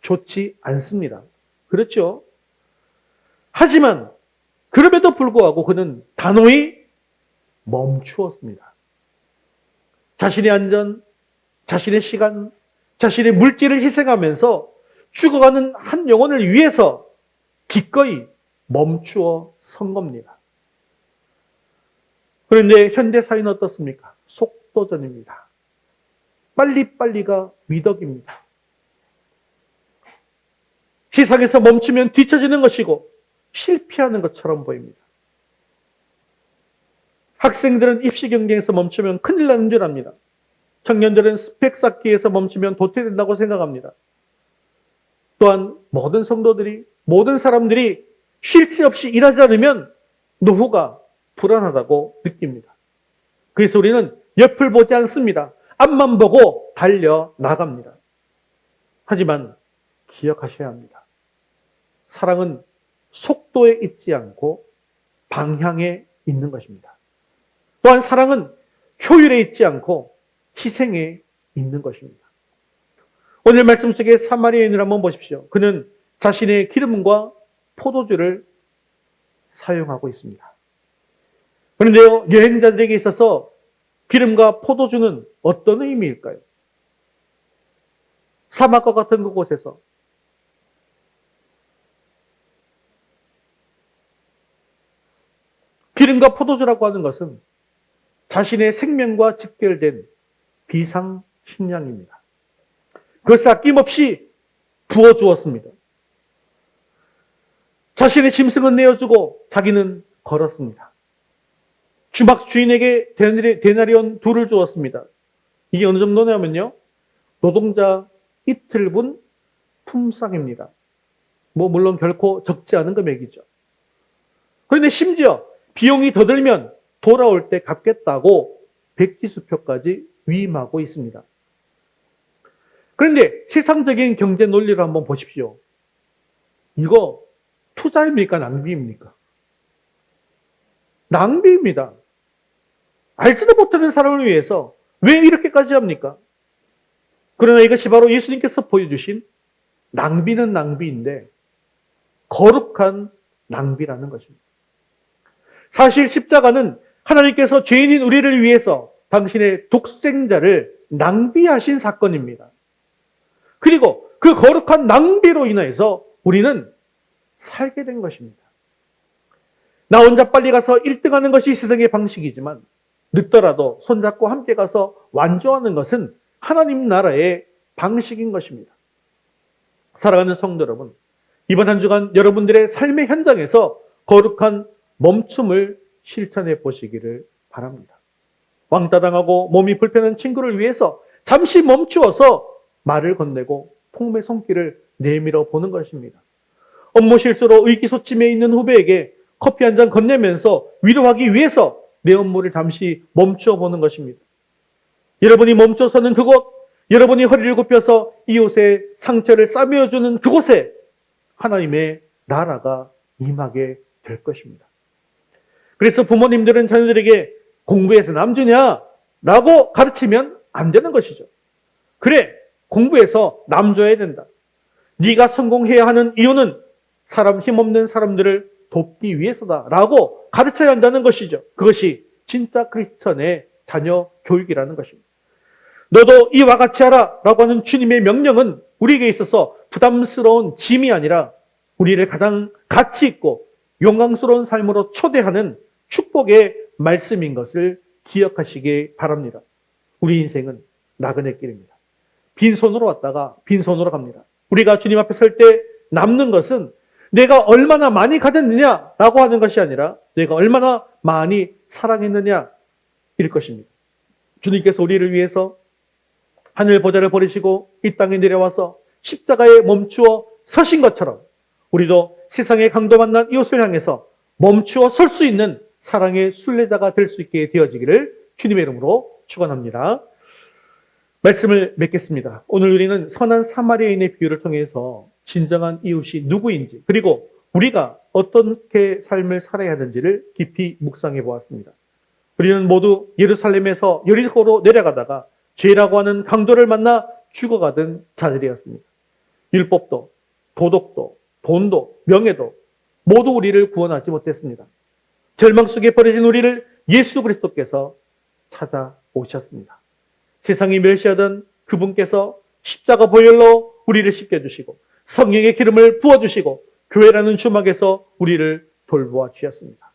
좋지 않습니다. 그렇죠? 하지만 그럼에도 불구하고 그는 단호히 멈추었습니다. 자신의 안전, 자신의 시간, 자신의 물질을 희생하면서 죽어가는 한 영혼을 위해서 기꺼이 멈추어 선 겁니다. 그런데 현대 사회는 어떻습니까? 속도전입니다. 빨리빨리가 미덕입니다. 세상에서 멈추면 뒤처지는 것이고 실패하는 것처럼 보입니다. 학생들은 입시 경쟁에서 멈추면 큰일 나는 줄 압니다. 청년들은 스펙 쌓기에서 멈추면 도태된다고 생각합니다. 또한 모든 성도들이, 모든 사람들이 쉴 새 없이 일하지 않으면 노후가 불안하다고 느낍니다. 그래서 우리는 옆을 보지 않습니다. 앞만 보고 달려나갑니다. 하지만 기억하셔야 합니다. 사랑은 속도에 있지 않고 방향에 있는 것입니다. 또한 사랑은 효율에 있지 않고 희생에 있는 것입니다. 오늘 말씀 속에 사마리아인을 한번 보십시오. 그는 자신의 기름과 포도주를 사용하고 있습니다. 그런데요, 여행자들에게 있어서 기름과 포도주는 어떤 의미일까요? 사막과 같은 그곳에서 기름과 포도주라고 하는 것은 자신의 생명과 직결된 비상식량입니다. 그것을 아낌없이 부어주었습니다. 자신의 짐승은 내어주고 자기는 걸었습니다. 주막 주인에게 데나리온 2를 주었습니다. 이게 어느 정도냐면요, 노동자 이틀분 품삯입니다. 물론 결코 적지 않은 금액이죠. 그런데 심지어 비용이 더 들면 돌아올 때 갚겠다고 백지수표까지 위임하고 있습니다. 그런데 세상적인 경제 논리를 한번 보십시오. 이거 투자입니까? 낭비입니까? 낭비입니다. 알지도 못하는 사람을 위해서 왜 이렇게까지 합니까? 그러나 이것이 바로 예수님께서 보여주신 낭비는 낭비인데 거룩한 낭비라는 것입니다. 사실 십자가는 하나님께서 죄인인 우리를 위해서 당신의 독생자를 낭비하신 사건입니다. 그리고 그 거룩한 낭비로 인해서 우리는 살게 된 것입니다. 나 혼자 빨리 가서 1등하는 것이 세상의 방식이지만 늦더라도 손잡고 함께 가서 완주하는 것은 하나님 나라의 방식인 것입니다. 사랑하는 성도 여러분, 이번 한 주간 여러분들의 삶의 현장에서 거룩한 멈춤을 실천해 보시기를 바랍니다. 왕따 당하고 몸이 불편한 친구를 위해서 잠시 멈추어서 말을 건네고 품의 손길을 내밀어 보는 것입니다. 업무 실수로 의기소침해 있는 후배에게 커피 한 잔 건네면서 위로하기 위해서 내 업무를 잠시 멈추어 보는 것입니다. 여러분이 멈춰서는 그곳, 여러분이 허리를 굽혀서 이웃의 상처를 싸매어주는 그곳에 하나님의 나라가 임하게 될 것입니다. 그래서 부모님들은 자녀들에게 공부해서 남주냐? 라고 가르치면 안 되는 것이죠. 그래, 공부해서 남 줘야 된다. 네가 성공해야 하는 이유는 사람 힘없는 사람들을 돕기 위해서다. 라고 가르쳐야 한다는 것이죠. 그것이 진짜 크리스천의 자녀 교육이라는 것입니다. 너도 이와 같이 하라 라고 하는 주님의 명령은 우리에게 있어서 부담스러운 짐이 아니라 우리를 가장 가치 있고 영광스러운 삶으로 초대하는 축복의 말씀인 것을 기억하시기 바랍니다. 우리 인생은 나그네 길입니다. 빈손으로 왔다가 빈손으로 갑니다. 우리가 주님 앞에 설 때 남는 것은 내가 얼마나 많이 가졌느냐라고 하는 것이 아니라 내가 얼마나 많이 사랑했느냐일 것입니다. 주님께서 우리를 위해서 하늘 보좌를 버리시고 이 땅에 내려와서 십자가에 멈추어 서신 것처럼 우리도 세상의 강도 만난 이웃을 향해서 멈추어 설 수 있는 사랑의 순례자가 될 수 있게 되어지기를 주님의 이름으로 축원합니다. 말씀을 맺겠습니다. 오늘 우리는 선한 사마리아인의 비유를 통해서 진정한 이웃이 누구인지, 그리고 우리가 어떻게 삶을 살아야 하는지를 깊이 묵상해 보았습니다. 우리는 모두 예루살렘에서 여리고로 내려가다가 죄라고 하는 강도를 만나 죽어가던 자들이었습니다. 율법도, 도덕도, 돈도, 명예도 모두 우리를 구원하지 못했습니다. 절망 속에 버려진 우리를 예수 그리스도께서 찾아오셨습니다. 세상이 멸시하던 그분께서 십자가 보혈로 우리를 씻겨주시고 성령의 기름을 부어주시고 교회라는 주막에서 우리를 돌보아 주셨습니다.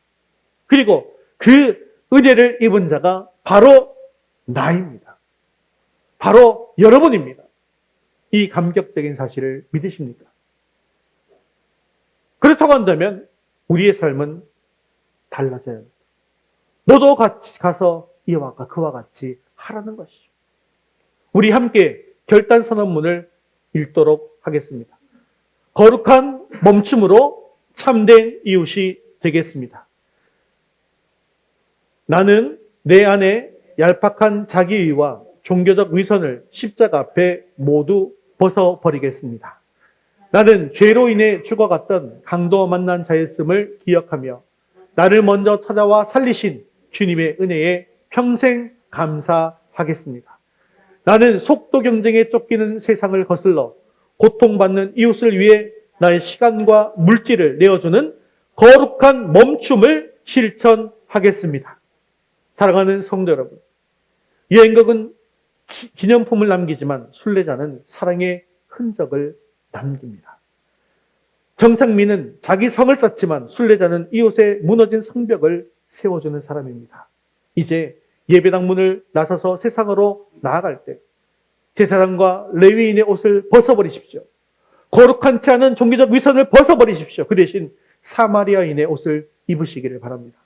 그리고 그 은혜를 입은 자가 바로 나입니다. 바로 여러분입니다. 이 감격적인 사실을 믿으십니까? 그렇다고 한다면 우리의 삶은 달라져야 합니다. 너도 같이 가서 이와 그와 같이 하라는 것이죠. 우리 함께 결단 선언문을 읽도록 하겠습니다. 거룩한 멈춤으로 참된 이웃이 되겠습니다. 나는 내 안에 얄팍한 자기의와 종교적 위선을 십자가 앞에 모두 벗어버리겠습니다. 나는 죄로 인해 죽어갔던 강도와 만난 자였음을 기억하며 나를 먼저 찾아와 살리신 주님의 은혜에 평생 감사하겠습니다. 나는 속도 경쟁에 쫓기는 세상을 거슬러 고통받는 이웃을 위해 나의 시간과 물질을 내어주는 거룩한 멈춤을 실천하겠습니다. 사랑하는 성도 여러분, 여행객은 기념품을 남기지만 순례자는 사랑의 흔적을 남깁니다. 정상민은 자기 성을 쌓지만 순례자는 이웃의 무너진 성벽을 세워주는 사람입니다. 이제 예배당 문을 나서서 세상으로 나아갈 때 제사장과 레위인의 옷을 벗어버리십시오. 거룩하지 않은 종교적 위선을 벗어버리십시오. 그 대신 사마리아인의 옷을 입으시기를 바랍니다.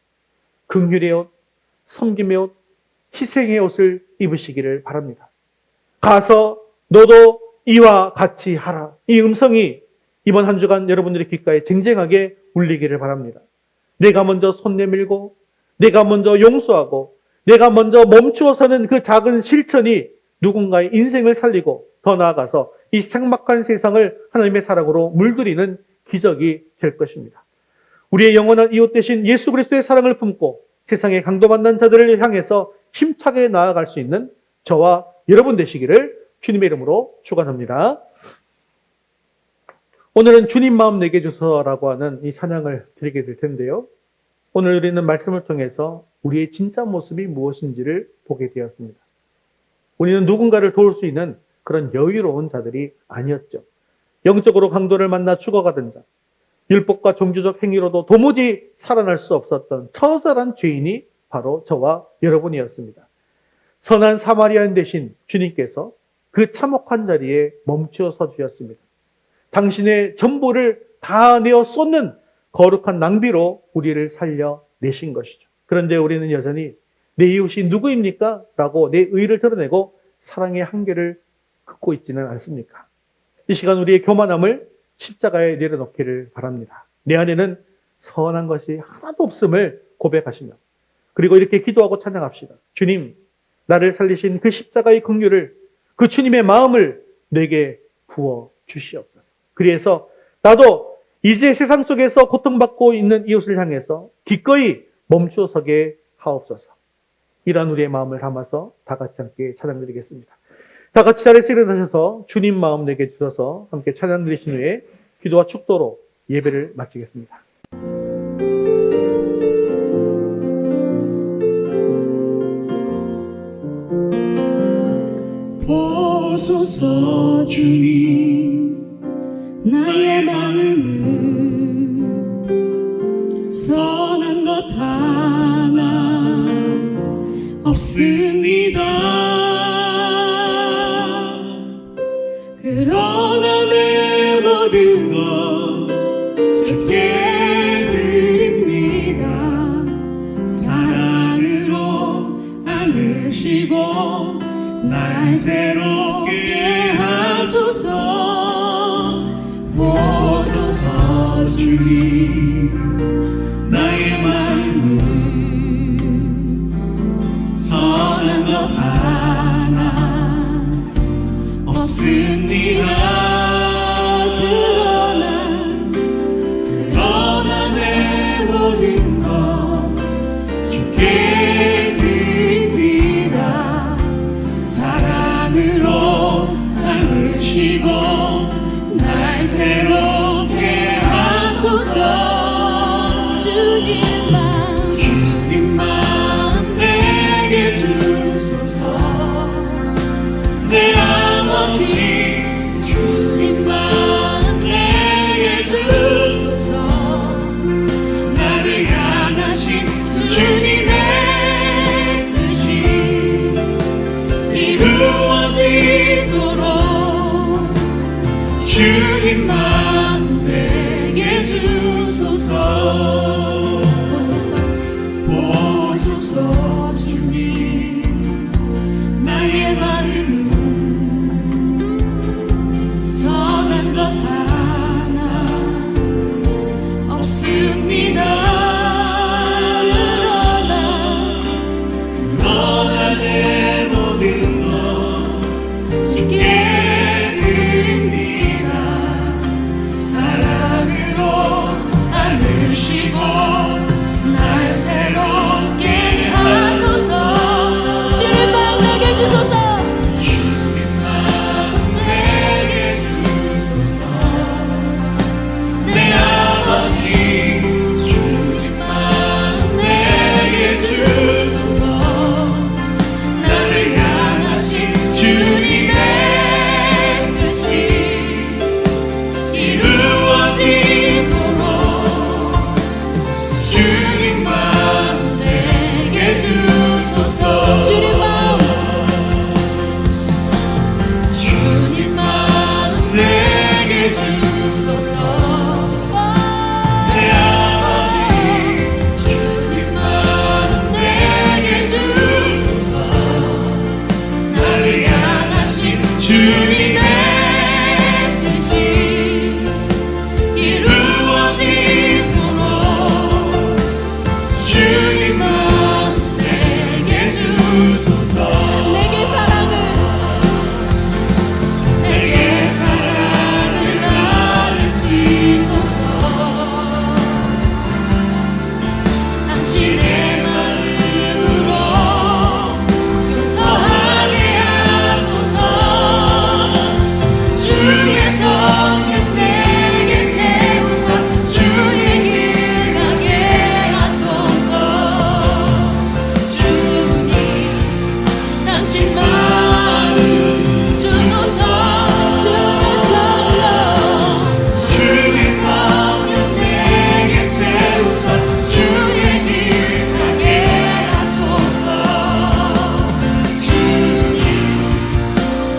긍휼의 옷, 섬김의 옷, 희생의 옷을 입으시기를 바랍니다. 가서 너도 이와 같이 하라. 이 음성이 이번 한 주간 여러분들의 귓가에 쟁쟁하게 울리기를 바랍니다. 내가 먼저 손 내밀고 내가 먼저 용서하고 내가 먼저 멈추어서는 그 작은 실천이 누군가의 인생을 살리고 더 나아가서 이 삭막한 세상을 하나님의 사랑으로 물들이는 기적이 될 것입니다. 우리의 영원한 이웃 되신 예수 그리스도의 사랑을 품고 세상의 강도만난 자들을 향해서 힘차게 나아갈 수 있는 저와 여러분 되시기를 주님의 이름으로 축원합니다. 오늘은 주님 마음 내게 주소서라고 하는 이 찬양을 드리게 될 텐데요. 오늘 우리는 말씀을 통해서 우리의 진짜 모습이 무엇인지를 보게 되었습니다. 우리는 누군가를 도울 수 있는 그런 여유로운 자들이 아니었죠. 영적으로 강도를 만나 죽어가던 자, 율법과 종교적 행위로도 도무지 살아날 수 없었던 처절한 죄인이 바로 저와 여러분이었습니다. 선한 사마리아인 대신 주님께서 그 참혹한 자리에 멈추어 서 주셨습니다. 당신의 전부를 다 내어 쏟는 거룩한 낭비로 우리를 살려내신 것이죠. 그런데 우리는 여전히 내 이웃이 누구입니까? 라고 내 의의를 드러내고 사랑의 한계를 긋고 있지는 않습니까? 이 시간 우리의 교만함을 십자가에 내려놓기를 바랍니다. 내 안에는 선한 것이 하나도 없음을 고백하시며 그리고 이렇게 기도하고 찬양합시다. 주님, 나를 살리신 그 십자가의 긍휼을, 그 주님의 마음을 내게 부어 주시옵소서. 그래서 나도 이제 세상 속에서 고통받고 있는 이웃을 향해서 기꺼이 멈추어 서게 하옵소서. 이런 우리의 마음을 담아서 다 같이 함께 찬양드리겠습니다. 다 같이 자리에서 일어나셔서 주님 마음 내게 주셔서 함께 찬양 드리신 후에 기도와 축도로 예배를 마치겠습니다. 보소서 주님, 나의 마음은 선한 것 하나 없습니다. 그러나 내 모든 것 주께 드립니다. 사랑으로 안으시고 날 새롭게 하소서. 보소서 주님, 나의 마음은 선한 것 하나 없습니다. 그러나 내 모든 것 주께 드립니다. 사랑으로 안으시고 날 새롭게 하소서. 주님 마음 내게 주소서. 내 아버지 주님 마음 내게 주소서. 주님만 내게 주소서. 보소서 주님, 나의 마음은 선한 것 하나 없습니다. 그러나 내 모든 것 주께 드립니다. 사랑으로 안으시고 날 새롭게 하소서. 주님 마음 내게 주소서. 주님 마음 내게 주소서. 내 아버지 주님 마음 내게 주소서. 나를 향하신 주님의 뜻이 이루어지도록 주님 마음 내게 주소서. 주님 마음, 주님 마음 내게 주소서. 내 아버지 주님 마음 내게 주소서. 나를 향하신 주님의 뜻이 이루어지도록 주님 마음 내게 주소서. 내게 사랑을 가르치소서. 당신의 마음으로 용서하게 하소서. 주의 성령 내게 채우사 주의 길 가게 하소서. 주님, 당신 마음 주소서. 주의 성령 주의 성령 내게 채우사 주의 길 가게 하소서. 주님,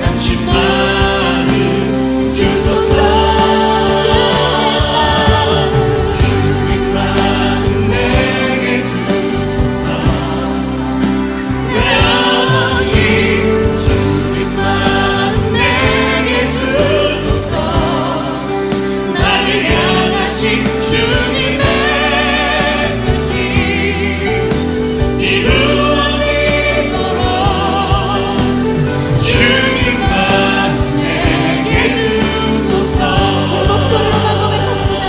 당신 마음 주소서. 주님 마음 내게 주소서. 내 아버지 주님 마음 내게 주소서. 나를 향하신 주님의 뜻이 이루어지도록 주님 마음 내게 주소서. 목소리로만 고백합시다.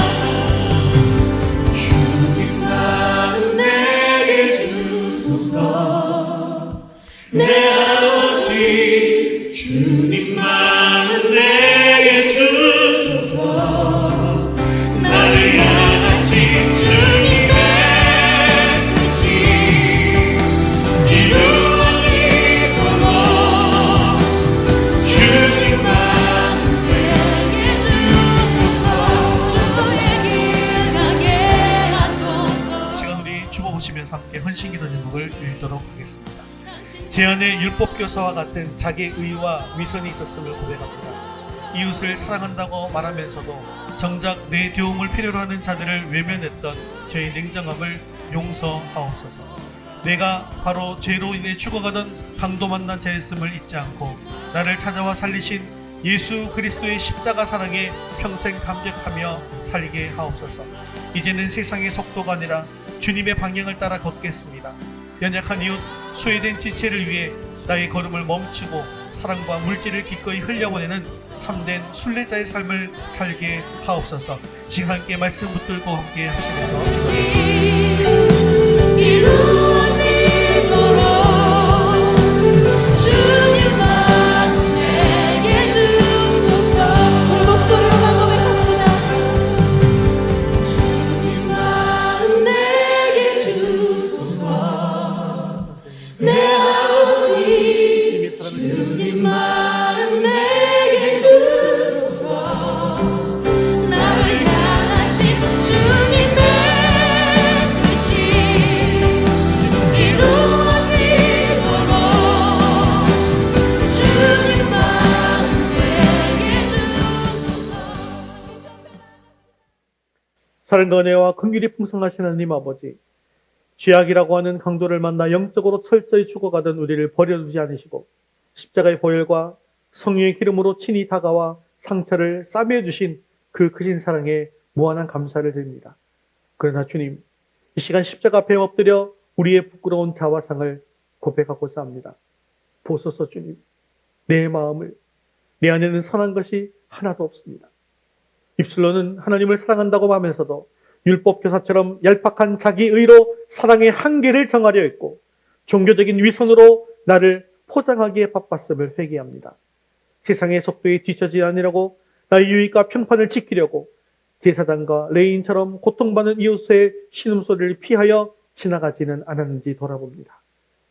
주님 마음 내게 주소서. 내 아버지 주님 마음 내게 주소서. 나를 향하신 주님의 뜻이 이루어지도록 주님 마음 내게 주소서. 주의 길 가게 하소서. 시간 우리 주보 보시면서 함께 헌신기도 제목을 읽도록 하겠습니다. 제 안에 율법교사와 같은 자기 의와 위선이 있었음을 고백합니다. 이웃을 사랑한다고 말하면서도 정작 내 도움을 필요로 하는 자들을 외면했던 저의 냉정함을 용서하옵소서. 내가 바로 죄로 인해 죽어가던 강도 만난 자였음을 잊지 않고 나를 찾아와 살리신 예수 그리스도의 십자가 사랑에 평생 감격하며 살게 하옵소서. 이제는 세상의 속도가 아니라 주님의 방향을 따라 걷겠습니다. 연약한 이웃, 소외된 지체를 위해 나의 걸음을 멈추고 사랑과 물질을 기꺼이 흘려보내는 참된 순례자의 삶을 살게 하옵소서. 지금 함께 말씀 붙들고 함께 하시면서 기도하겠습니다. 이루어지도록 주님만 내게 주소서. 우리 목소리로만 고백합시다. 주님만 내게 주소서. 내 아버지 주님만 내게 주소서. 나를 향하신 주님의 뜻이 사랑과 은혜와 긍휼이 풍성하신 하나님 아버지, 죄악이라고 하는 강도를 만나 영적으로 철저히 죽어가던 우리를 버려두지 않으시고 십자가의 보혈과 성령의 기름으로 친히 다가와 상처를 싸매주신 그 크신 사랑에 무한한 감사를 드립니다. 그러나 주님, 이 시간 십자가 앞에 엎드려 우리의 부끄러운 자화상을 고백하고자 합니다. 보소서 주님, 내 마음을, 내 안에는 선한 것이 하나도 없습니다. 입술로는 하나님을 사랑한다고 하면서도 율법 교사처럼 얄팍한 자기 의로 사랑의 한계를 정하려 했고 종교적인 위선으로 나를 포장하기에 바빴음을 회개합니다. 세상의 속도에 뒤처지지 않으려고 나의 유익과 평판을 지키려고 제사장과 레인처럼 고통받는 이웃의 신음소리를 피하여 지나가지는 않았는지 돌아봅니다.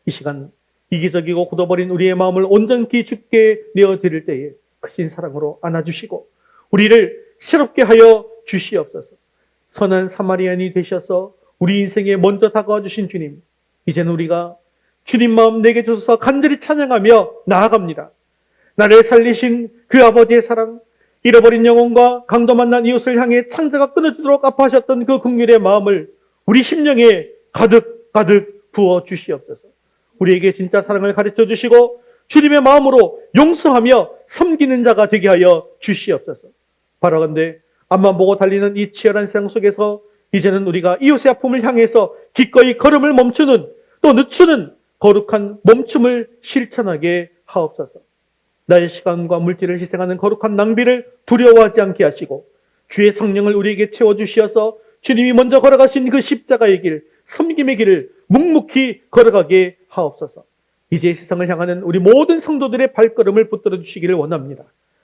이 시간 이기적이고 굳어버린 우리의 마음을 온전히 주께 내어드릴 때에 크신 사랑으로 안아주시고 우리를 새롭게 하여 주시옵소서. 선한 사마리아인이 되셔서 우리 인생에 먼저 다가와 주신 주님, 이제는 우리가 주님 마음 내게 주셔서 간절히 찬양하며 나아갑니다. 나를 살리신 그 아버지의 사랑, 잃어버린 영혼과 강도 만난 이웃을 향해 창자가 끊어지도록 아파하셨던 그 긍휼의 마음을 우리 심령에 가득 부어 주시옵소서. 우리에게 진짜 사랑을 가르쳐 주시고 주님의 마음으로 용서하며 섬기는 자가 되게 하여 주시옵소서. 바라건대 앞만 보고 달리는 이 치열한 세상 속에서 이제는 우리가 이웃의 아픔을 향해서 기꺼이 걸음을 멈추는, 또 늦추는 거룩한 멈춤을 실천하게 하옵소서. 나의 시간과 물질을 희생하는 거룩한 낭비를 두려워하지 않게 하시고 주의 성령을 우리에게 채워주시어서 주님이 먼저 걸어가신 그 십자가의 길, 섬김의 길을 묵묵히 걸어가게 하옵소서. 이제 세상을 향하는 우리 모든 성도들의 발걸음을 붙들어 주시기를 원합니다.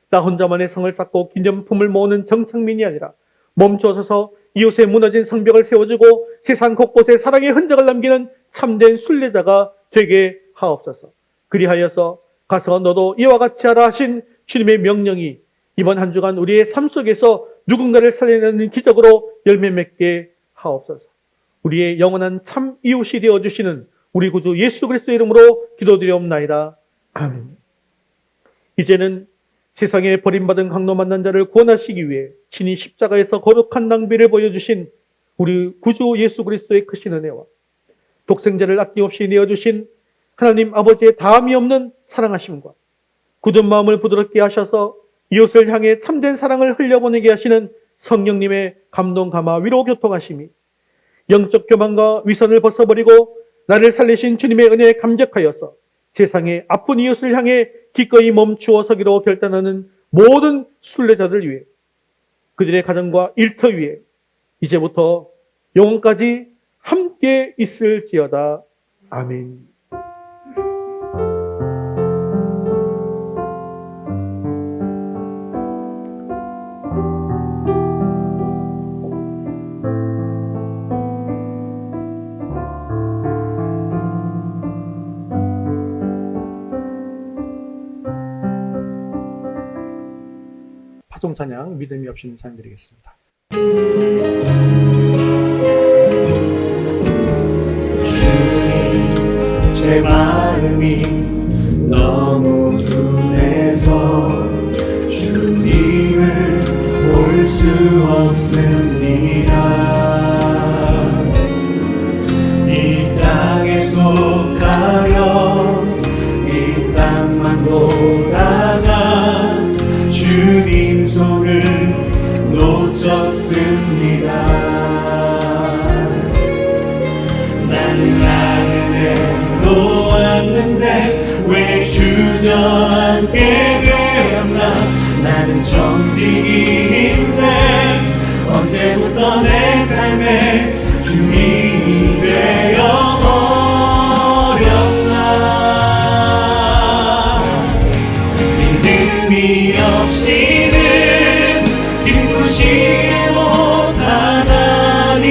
나 혼자만의 성을 쌓고 기념품을 모으는 정착민이 아니라 멈춰서서 이웃의 무너진 성벽을 세워주고 세상 곳곳에 사랑의 흔적을 남기는 참된 순례자가 되게 하옵소서. 그리하여서 가서 너도 이와 같이 하라 하신 주님의 명령이 이번 한 주간 우리의 삶 속에서 누군가를 살려내는 기적으로 열매 맺게 하옵소서. 우리의 영원한 참 이웃이 되어주시는 우리 구주 예수 그리스도의 이름으로 기도드리옵나이다. 아멘. 이제는 세상에 버림받은 강도 만난 자를 구원하시기 위해 친히 십자가에서 거룩한 낭비를 보여주신 우리 구주 예수 그리스도의 크신 은혜와 독생자를 아낌없이 내어주신 하나님 아버지의 다함이 없는 사랑하심과 굳은 마음을 부드럽게 하셔서 이웃을 향해 참된 사랑을 흘려보내게 하시는 성령님의 감동, 감화, 위로, 교통하심이 영적 교만과 위선을 벗어버리고 나를 살리신 주님의 은혜에 감격하여서 세상의 아픈 이웃을 향해 기꺼이 멈추어 서기로 결단하는 모든 순례자들 위해 그들의 가정과 일터 위에 이제부터 영원까지 함께 있을지어다. 아멘. 파송 찬양 믿음이 없이는 찬양 드리겠습니다. 주님, 제 마음이 너무 둔해서 주님을 볼 수 없습니다. 이 땅에 속하여 이 땅만 보다가 주님 손을 놓쳤습니다. 나는 나그네로 왔는데 왜 주저앉게 되었나. 나는 정직인데 언제부터 내 삶에 주인이 되어버렸나. 믿음이 없이는 기쁘시게 못하다니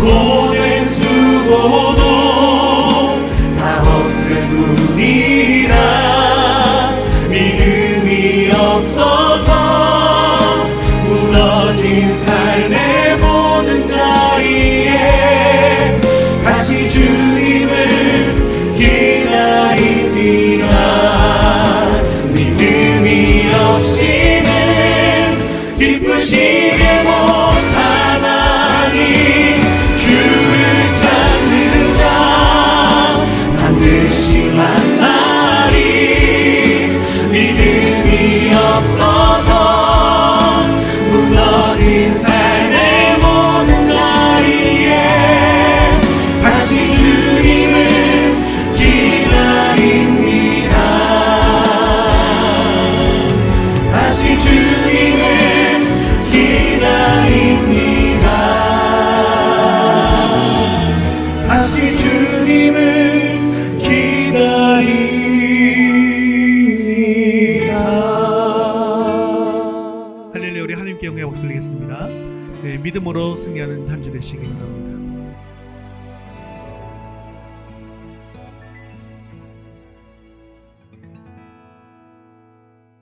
고된 수고도 다 헛된 뿐이라. 믿음이 없어서 무너진 삶의 모든 자리에 다시 주님을 기다립니다. 믿음이 없이는 기쁘시게 못하나. 주님을 기다리다. 할렐루야. 우리 하나님께 영광의 박수를 드리겠습니다. 네, 믿음으로 승리하는 한 주 되시기 바랍니다.